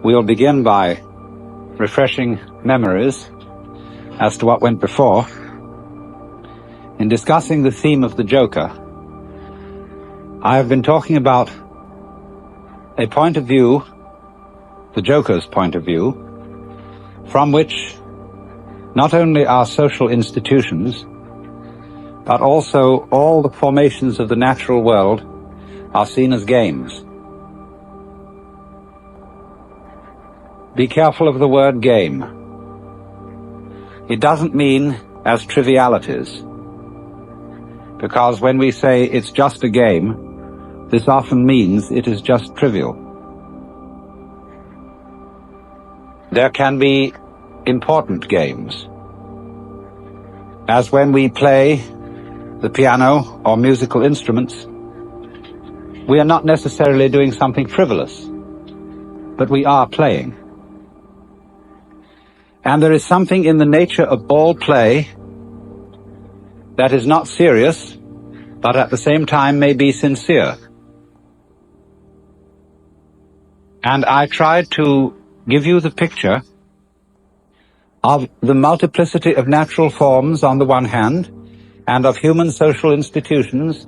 we'll begin by refreshing memories as to what went before. In discussing the theme of the Joker, I have been talking about a point of view, the Joker's point of view, from which not only our social institutions, but also all the formations of the natural world are seen as games. Be careful of the word game. It doesn't mean as trivialities, because when we say it's just a game, this often means it is just trivial. There can be important games, as when we play the piano or musical instruments. We are not necessarily doing something frivolous, but we are playing. And there is something in the nature of all play that is not serious, but at the same time may be sincere. And I tried to give you the picture of the multiplicity of natural forms on the one hand, and of human social institutions,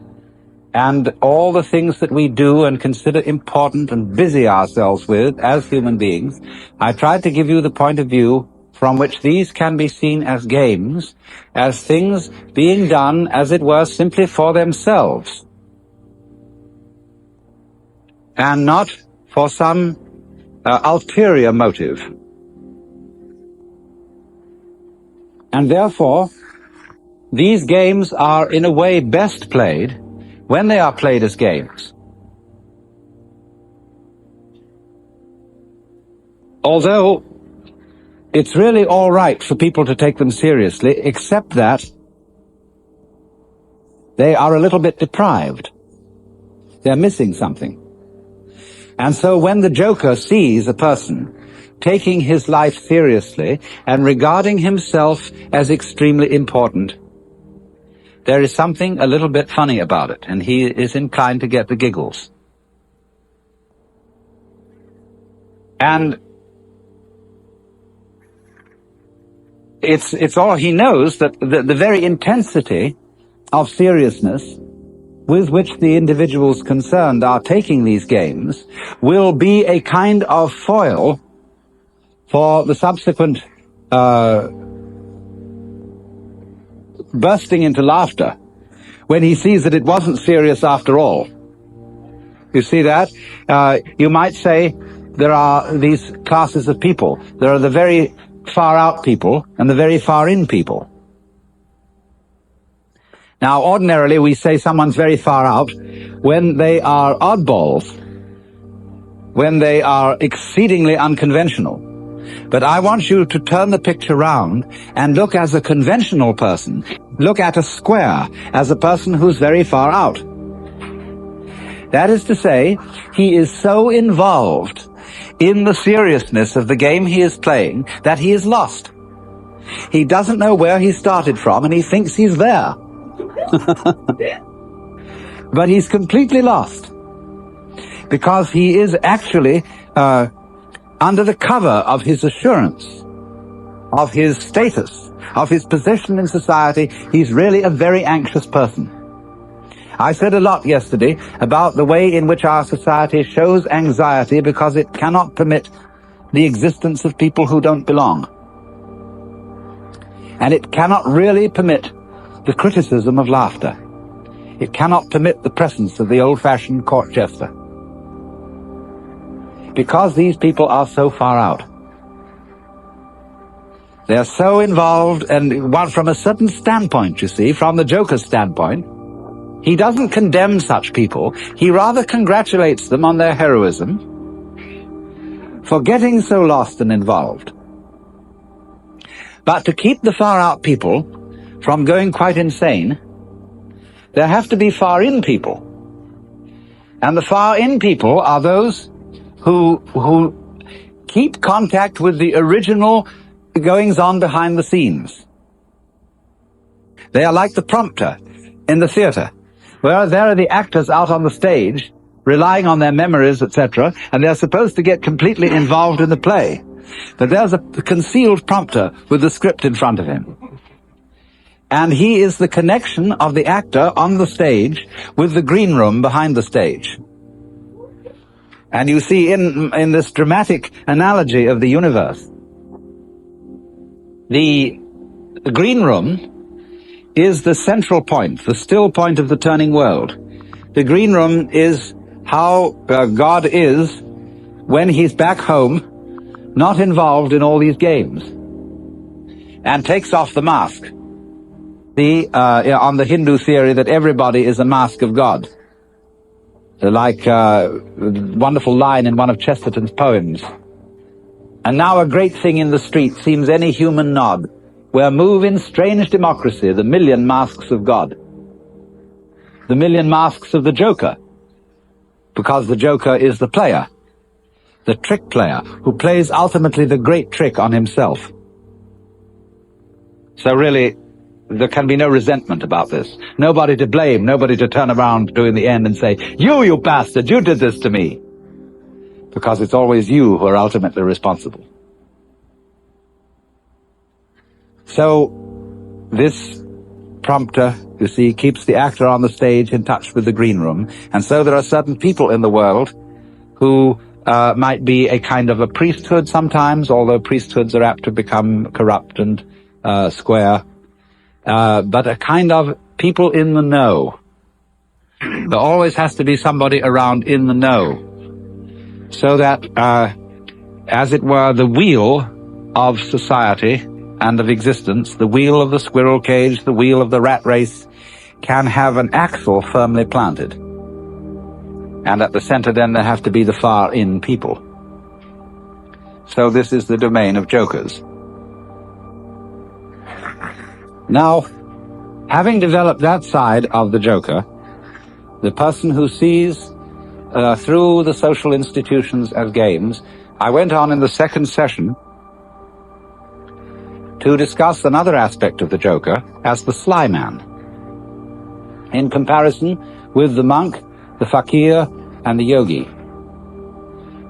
and all the things that we do and consider important and busy ourselves with as human beings. I tried to give you the point of view from which these can be seen as games, as things being done, as it were, simply for themselves, and not for some ulterior motive. And therefore, these games are in a way best played when they are played as games. Although it's really all right for people to take them seriously, except that they are a little bit deprived. They're missing something. And so when the Joker sees a person taking his life seriously and regarding himself as extremely important, there is something a little bit funny about it, and he is inclined to get the giggles. And it's all, he knows that the very intensity of seriousness with which the individuals concerned are taking these games will be a kind of foil for the subsequent bursting into laughter when he sees that it wasn't serious after all. You see that? You might say there are these classes of people. There are the very far out people and the very far in people. Now, ordinarily we say someone's very far out when they are oddballs, when they are exceedingly unconventional. But I want you to turn the picture round and look as a conventional person. Look at a square as a person who's very far out. That is to say, he is so involved in the seriousness of the game he is playing that he is lost. He doesn't know where he started from, and he thinks he's there. But he's completely lost, because he is actually under the cover of his assurance, of his status, of his position in society. He's really a very anxious person. I said a lot yesterday about the way in which our society shows anxiety because it cannot permit the existence of people who don't belong. And it cannot really permit the criticism of laughter. It cannot permit the presence of the old-fashioned court jester, because these people are so far out. They're so involved, and one from a certain standpoint, you see, from the Joker's standpoint, he doesn't condemn such people. He rather congratulates them on their heroism for getting so lost and involved. But to keep the far out people from going quite insane, there have to be far in people. And the far in people are those who keep contact with the original goings-on behind the scenes. They are like the prompter in the theater, where there are the actors out on the stage relying on their memories, etc., and they're supposed to get completely involved in the play. But there's a concealed prompter with the script in front of him. And he is the connection of the actor on the stage with the green room behind the stage. And you see in this dramatic analogy of the universe, the green room is the central point, the still point of the turning world. The green room is how God is when he's back home, not involved in all these games, and takes off the mask. On the Hindu theory that everybody is a mask of God. Like a wonderful line in one of Chesterton's poems. And now a great thing in the street seems any human nod, where move in strange democracy the million masks of God. The million masks of the Joker, because the Joker is the player, the trick player, who plays ultimately the great trick on himself. So really, there can be no resentment about this. Nobody to blame, nobody to turn around in the end and say, you bastard, you did this to me. Because it's always you who are ultimately responsible. So, this prompter, you see, keeps the actor on the stage in touch with the green room. And so there are certain people in the world who might be a kind of a priesthood sometimes, although priesthoods are apt to become corrupt and square. But a kind of people in the know. There always has to be somebody around in the know. So that, as it were, the wheel of society and of existence, the wheel of the squirrel cage, the wheel of the rat race, can have an axle firmly planted. And at the center then there have to be the far in people. So this is the domain of jokers. Now, having developed that side of the Joker, the person who sees through the social institutions as games, I went on in the second session to discuss another aspect of the Joker as the sly man, in comparison with the monk, the fakir, and the yogi,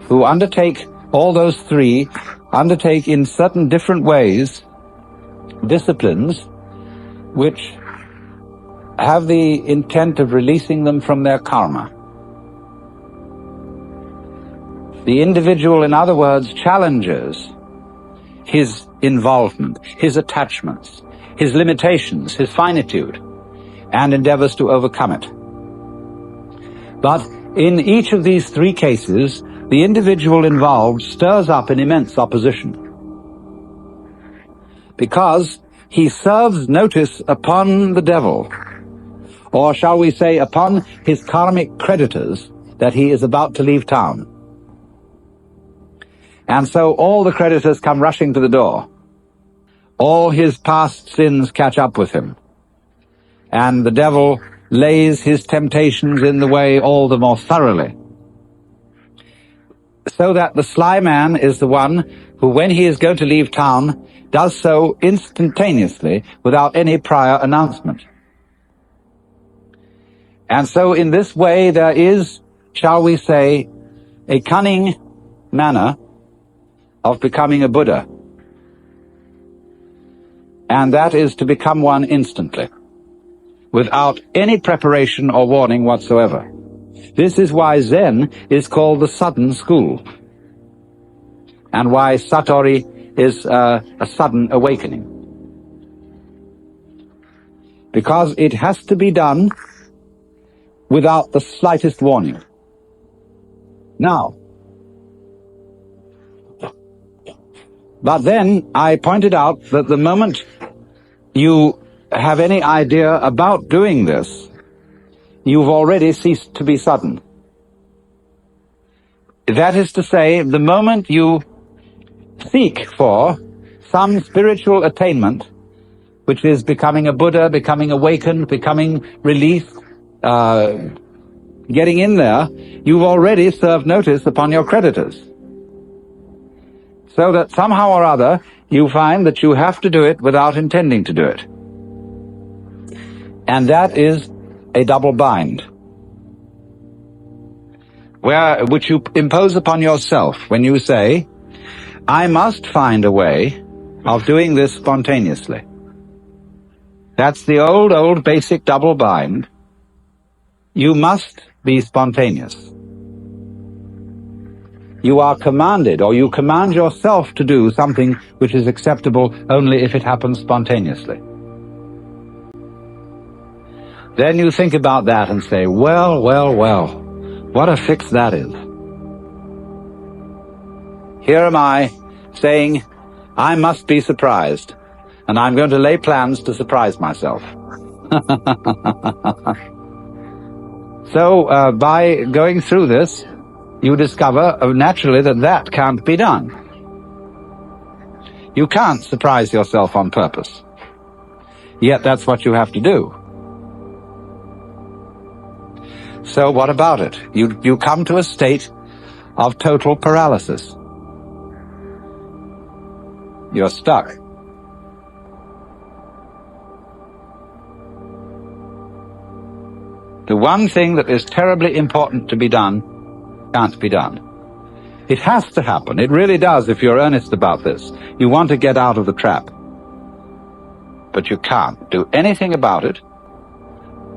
who undertake, all those three, undertake in certain different ways disciplines which have the intent of releasing them from their karma. The individual, in other words, challenges his involvement, his attachments, his limitations, his finitude, and endeavors to overcome it. But in each of these three cases, the individual involved stirs up an immense opposition, because he serves notice upon the devil, or shall we say upon his karmic creditors, that he is about to leave town. And so all the creditors come rushing to the door. All his past sins catch up with him. And the devil lays his temptations in the way all the more thoroughly. So that the sly man is the one who, when he is going to leave town, does so instantaneously without any prior announcement. And so in this way there is, shall we say, a cunning manner of becoming a Buddha. And that is to become one instantly, without any preparation or warning whatsoever. This is why Zen is called the sudden school, and why Satori is a sudden awakening. Because it has to be done without the slightest warning. Now, but then I pointed out that the moment you have any idea about doing this, you've already ceased to be sudden. That is to say, the moment you seek for some spiritual attainment, which is becoming a Buddha, becoming awakened, becoming released, getting in there, you've already served notice upon your creditors. So that somehow or other, you find that you have to do it without intending to do it. And that is a double bind. which you impose upon yourself when you say, I must find a way of doing this spontaneously. That's the old basic double bind. You must be spontaneous. You are commanded, or you command yourself to do something which is acceptable only if it happens spontaneously. Then you think about that and say, well, what a fix that is. Here am I saying, I must be surprised, and I'm going to lay plans to surprise myself. So by going through this, you discover naturally that can't be done. You can't surprise yourself on purpose. Yet that's what you have to do. So what about it? You come to a state of total paralysis. You're stuck. The one thing that is terribly important to be done can't be done. It has to happen. It really does if you're earnest about this. You want to get out of the trap. But you can't do anything about it,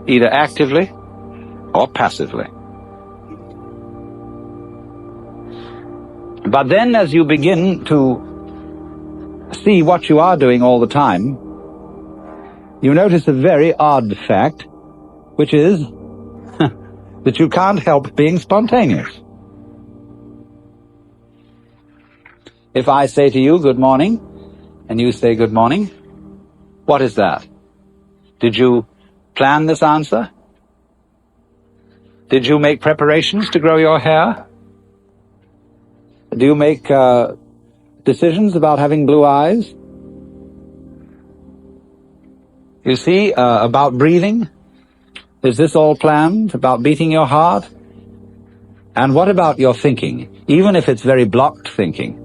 either actively or passively. But then as you begin to see what you are doing all the time, you notice a very odd fact, which is that you can't help being spontaneous. If I say to you, good morning, and you say good morning, what is that? Did you plan this answer? Did you make preparations to grow your hair? Do you make decisions about having blue eyes? You see, about breathing? Is this all planned? About beating your heart? And what about your thinking? Even if it's very blocked thinking,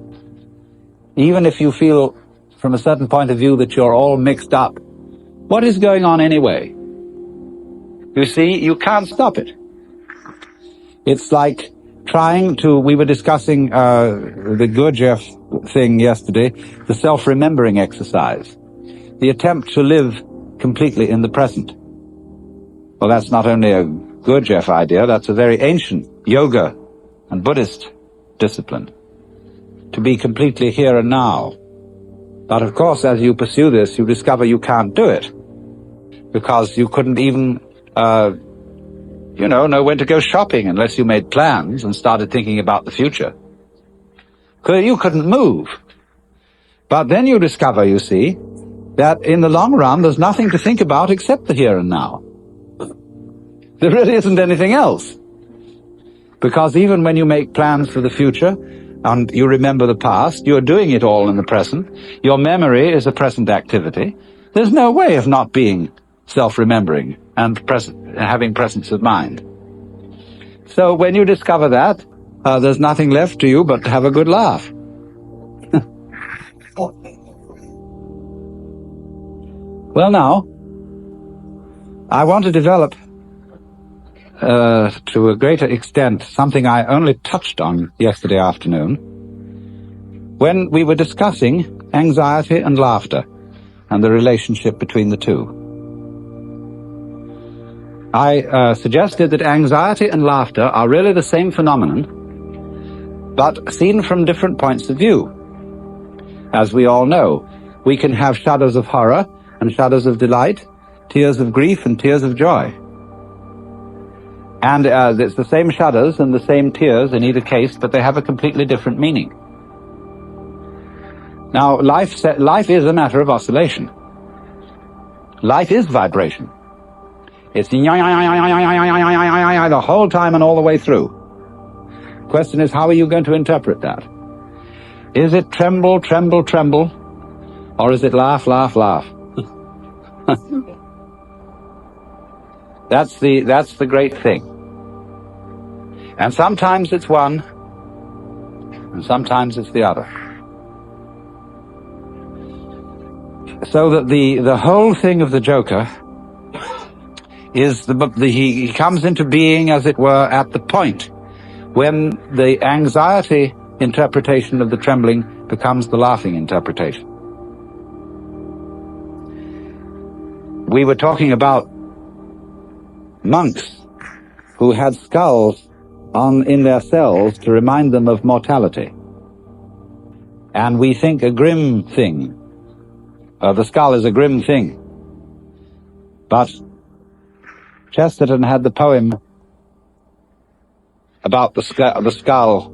even if you feel from a certain point of view that you're all mixed up, what is going on anyway? You see, you can't stop it. It's like trying to, we were discussing the Gurdjieff thing yesterday, the self-remembering exercise, the attempt to live completely in the present. Well, that's not only a Gurdjieff idea, that's a very ancient yoga and Buddhist discipline, to be completely here and now. But of course, as you pursue this, you discover you can't do it, because you couldn't even, know when to go shopping unless you made plans and started thinking about the future. You couldn't move. But then you discover, you see, that in the long run, there's nothing to think about except the here and now. There really isn't anything else. Because even when you make plans for the future and you remember the past, you're doing it all in the present. Your memory is a present activity. There's no way of not being self-remembering and having presence of mind. So when you discover that, there's nothing left to you but to have a good laugh. Well, now, I want to develop to a greater extent something I only touched on yesterday afternoon when we were discussing anxiety and laughter and the relationship between the two. I suggested that anxiety and laughter are really the same phenomenon, but seen from different points of view. As we all know, we can have shudders of horror and shudders of delight, tears of grief and tears of joy. And it's the same shudders and the same tears in either case, but they have a completely different meaning. Now, life is a matter of oscillation. Life is vibration. It's the whole time and all the way through. The question is, how are you going to interpret that? Is it tremble, tremble, tremble, or is it laugh, laugh, laugh? That's the great thing. And sometimes it's one, and sometimes it's the other. So that the whole thing of the Joker is he comes into being, as it were, at the point when the anxiety interpretation of the trembling becomes the laughing interpretation. We were talking about monks who had skulls in their cells to remind them of mortality. And we think a grim thing. The skull is a grim thing. But Chesterton had the poem about the skull.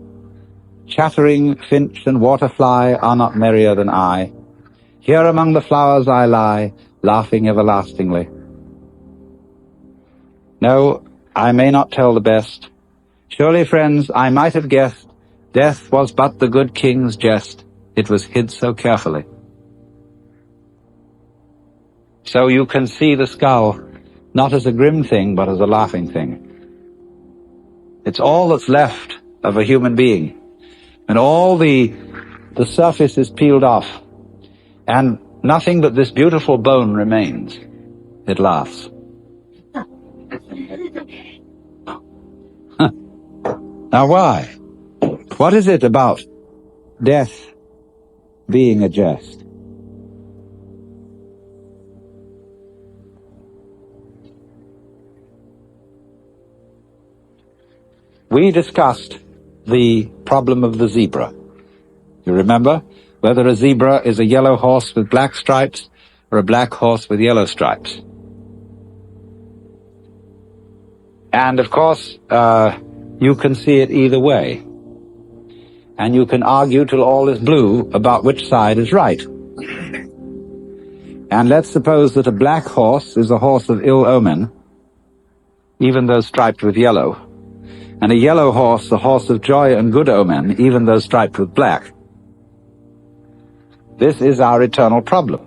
Chattering finch and waterfly are not merrier than I. Here among the flowers I lie, laughing everlastingly. No, I may not tell the best. Surely, friends, I might have guessed, death was but the good king's jest. It was hid so carefully. So you can see the skull not as a grim thing, but as a laughing thing. It's all that's left of a human being. And all the surface is peeled off. And nothing but this beautiful bone remains. It laughs. Now why? What is it about death being a jest? We discussed the problem of the zebra. You remember? Whether a zebra is a yellow horse with black stripes or a black horse with yellow stripes. And of course, you can see it either way. And you can argue till all is blue about which side is right. And let's suppose that a black horse is a horse of ill omen, even though striped with yellow. And a yellow horse, a horse of joy and good omen, even though striped with black. This is our eternal problem.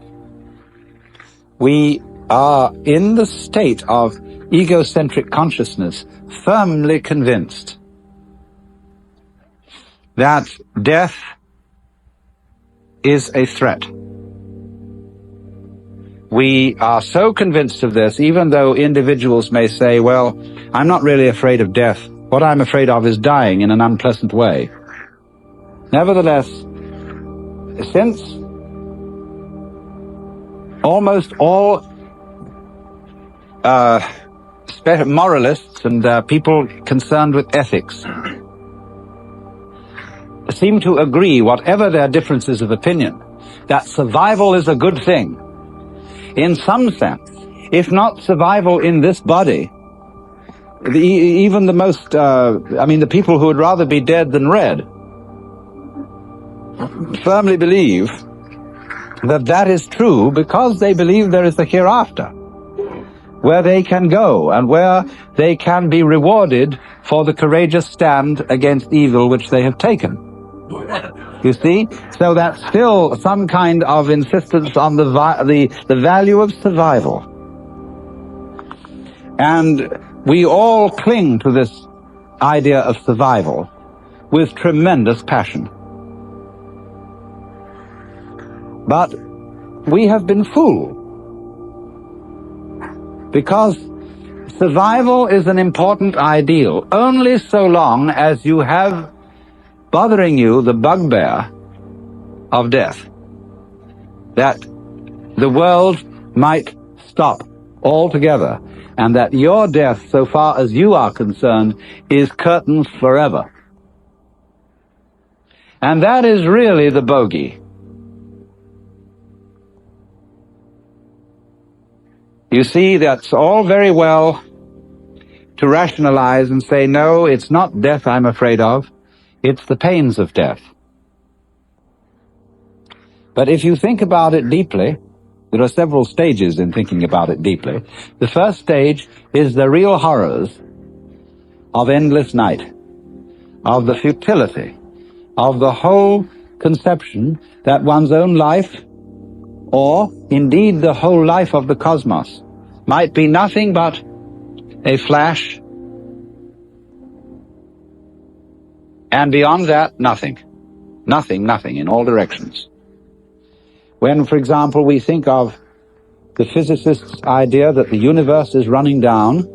We are in the state of egocentric consciousness, firmly convinced that death is a threat. We are so convinced of this, even though individuals may say, well, I'm not really afraid of death. What I'm afraid of is dying in an unpleasant way. Nevertheless, since almost all moralists and people concerned with ethics seem to agree, whatever their differences of opinion, that survival is a good thing. In some sense, if not survival in this body, even the most, the people who would rather be dead than red, firmly believe that that is true because they believe there is a hereafter, where they can go and where they can be rewarded for the courageous stand against evil which they have taken. You see? So that's still some kind of insistence on the value of survival. And we all cling to this idea of survival with tremendous passion. But we have been fooled, because survival is an important ideal only so long as you have bothering you the bugbear of death, that the world might stop altogether, and that your death, so far as you are concerned, is curtains forever. And that is really the bogey. You see, that's all very well to rationalize and say, no, it's not death I'm afraid of, it's the pains of death. But if you think about it deeply, there are several stages in thinking about it deeply. The first stage is the real horrors of endless night, of the futility, of the whole conception that one's own life, or indeed the whole life of the cosmos, might be nothing but a flash, and beyond that, nothing. Nothing in all directions. When, for example, we think of the physicist's idea that the universe is running down,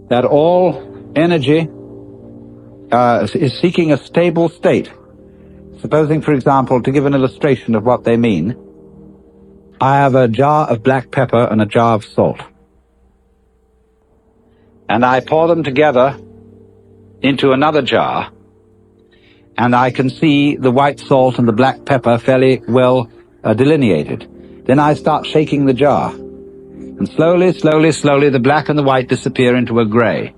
that all energy is seeking a stable state. Supposing, for example, to give an illustration of what they mean, I have a jar of black pepper and a jar of salt. And I pour them together into another jar, and I can see the white salt and the black pepper fairly well delineated. Then I start shaking the jar, and slowly, slowly, slowly the black and the white disappear into a gray.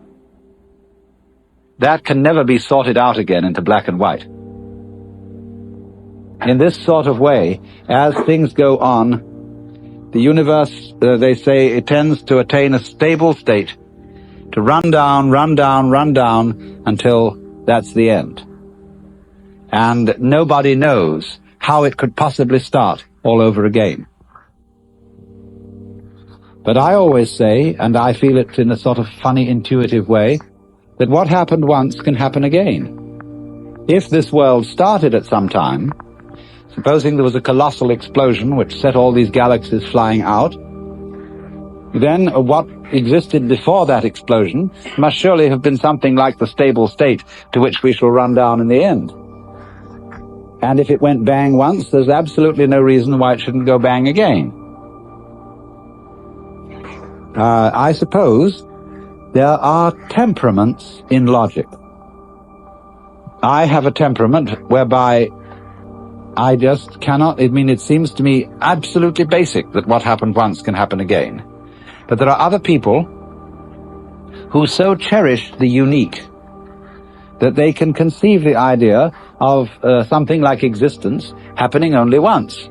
That can never be sorted out again into black and white. In this sort of way, as things go on, the universe, they say, it tends to attain a stable state, to run down, run down, run down, until that's the end. And nobody knows how it could possibly start all over again. But I always say, and I feel it in a sort of funny, intuitive way, that what happened once can happen again. If this world started at some time, supposing there was a colossal explosion which set all these galaxies flying out, then what existed before that explosion must surely have been something like the stable state to which we shall run down in the end. And if it went bang once, there's absolutely no reason why it shouldn't go bang again. I suppose there are temperaments in logic. I have a temperament whereby I just cannot, it seems to me absolutely basic that what happened once can happen again. But there are other people who so cherish the unique that they can conceive the idea of something like existence happening only once.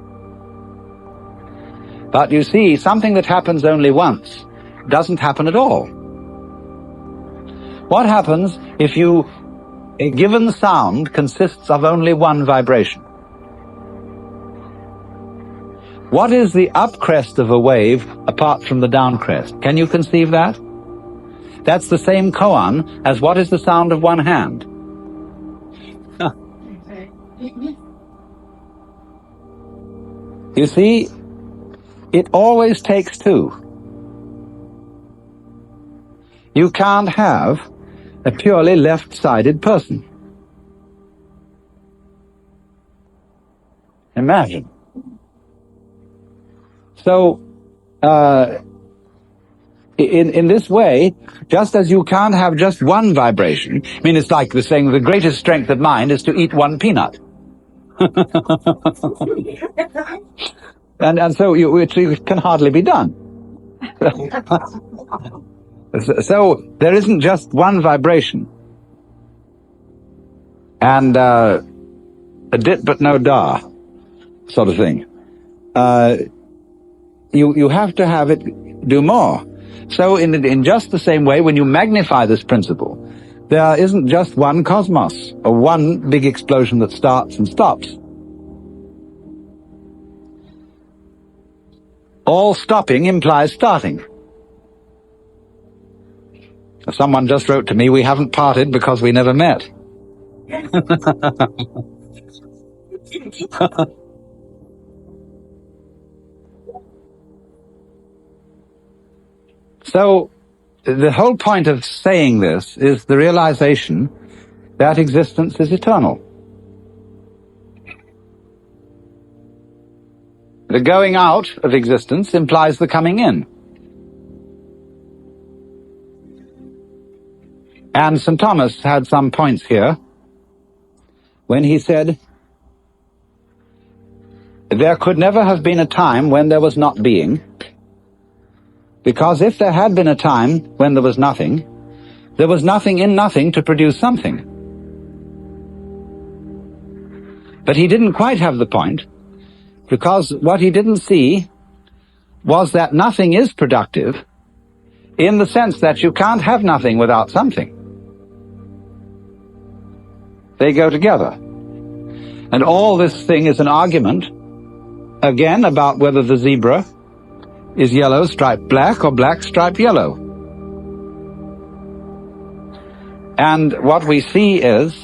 But you see, something that happens only once doesn't happen at all. What happens if a given sound consists of only one vibration? What is the up crest of a wave apart from the down crest? Can you conceive that? That's the same koan as what is the sound of one hand. You see, it always takes two. You can't have a purely left-sided person. Imagine. So, in this way, just as you can't have just one vibration, it's like the saying, the greatest strength of mind is to eat one peanut. and so it can hardly be done. So there isn't just one vibration. And a dit but no da, sort of thing. You have to have it do more. So in just the same way, when you magnify this principle, there isn't just one cosmos, or one big explosion that starts and stops. All stopping implies starting. Someone just wrote to me, we haven't parted because we never met. So, the whole point of saying this is the realization that existence is eternal. The going out of existence implies the coming in. And St. Thomas had some points here when he said, there could never have been a time when there was not being, because if there had been a time when there was nothing in nothing to produce something. But he didn't quite have the point, because what he didn't see was that nothing is productive in the sense that you can't have nothing without something. They go together. And all this thing is an argument, again, about whether the zebra is yellow striped black or black striped yellow. And what we see is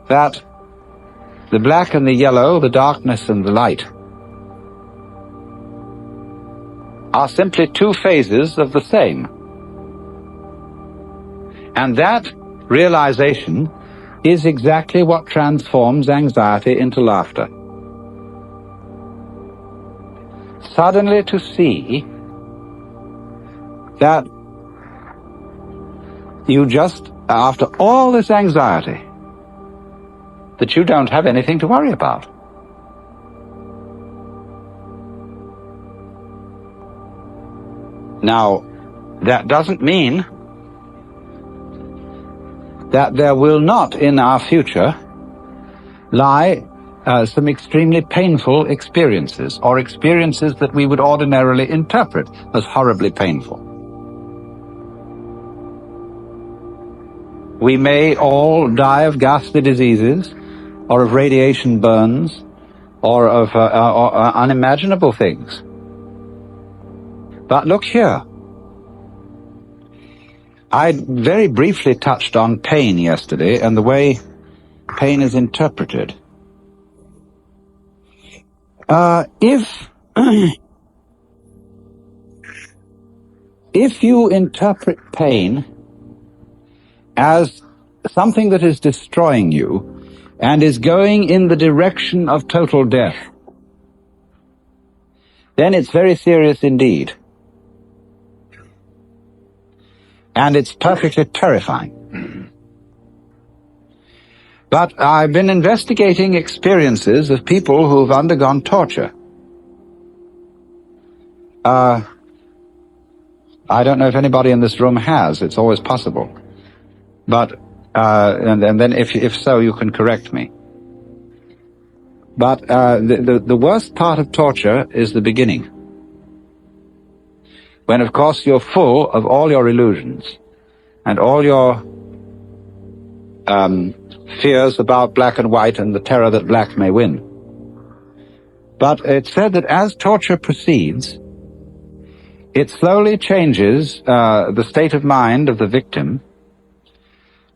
that the black and the yellow, the darkness and the light, are simply two phases of the same. And that realization is exactly what transforms anxiety into laughter. Suddenly to see that you just, after all this anxiety, that you don't have anything to worry about. Now, that doesn't mean that there will not in our future lie some extremely painful experiences, or experiences that we would ordinarily interpret as horribly painful. We may all die of ghastly diseases, or of radiation burns, or of unimaginable things. But look here. I very briefly touched on pain yesterday and the way pain is interpreted. If you interpret pain as something that is destroying you and is going in the direction of total death, then it's very serious indeed. And it's perfectly terrifying. But I've been investigating experiences of people who've undergone torture. I don't know if anybody in this room has. It's always possible. But, and then if so, you can correct me. But the worst part of torture is the beginning. When, of course, you're full of all your illusions and all your fears about black and white and the terror that black may win. But it's said that as torture proceeds, it slowly changes the state of mind of the victim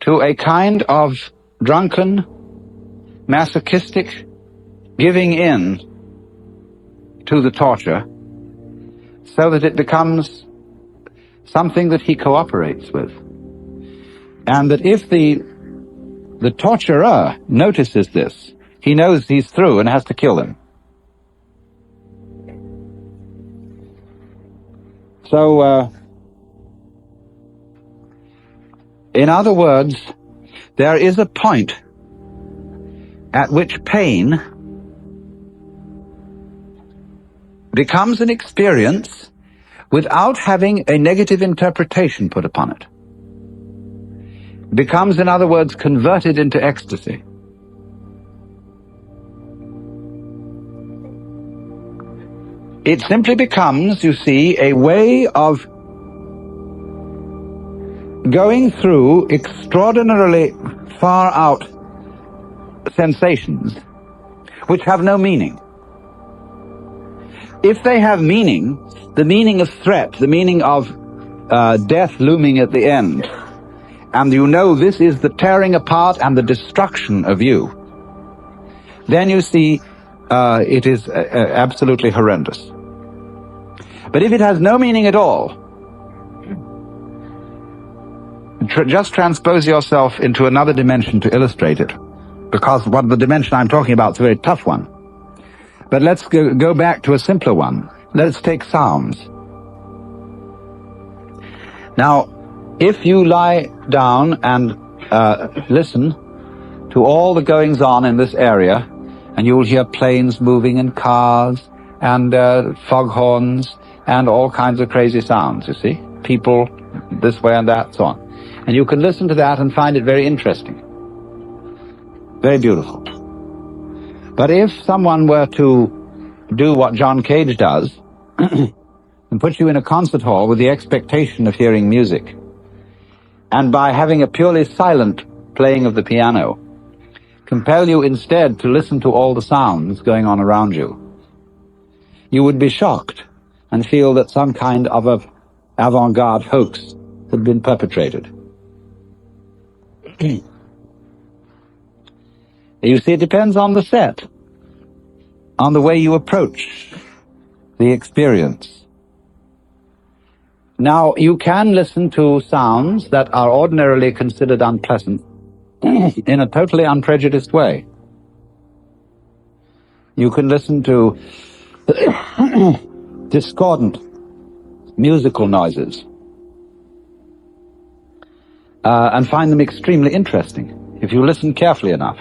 to a kind of drunken, masochistic giving in to the torture, so that it becomes something that he cooperates with. And that if the torturer notices this, he knows he's through and has to kill him. So, in other words, there is a point at which pain becomes an experience without having a negative interpretation put upon it. Becomes, in other words, converted into ecstasy. It simply becomes, you see, a way of going through extraordinarily far out sensations which have no meaning. If they have meaning, the meaning of threat, the meaning of death looming at the end, and you know this is the tearing apart and the destruction of you, then you see it is absolutely horrendous. But if it has no meaning at all, just transpose yourself into another dimension to illustrate it, because what the dimension I'm talking about is a very tough one. But let's go back to a simpler one. Let's take sounds. Now, if you lie down and listen to all the goings-on in this area, and you'll hear planes moving and cars and foghorns and all kinds of crazy sounds, you see? People this way and that, so on. And you can listen to that and find it very interesting. Very beautiful. But if someone were to do what John Cage does, and put you in a concert hall with the expectation of hearing music, and by having a purely silent playing of the piano, compel you instead to listen to all the sounds going on around you, you would be shocked and feel that some kind of an avant-garde hoax had been perpetrated. You see, it depends on the set, on the way you approach the experience. Now, you can listen to sounds that are ordinarily considered unpleasant in a totally unprejudiced way. You can listen to discordant musical noises and find them extremely interesting if you listen carefully enough.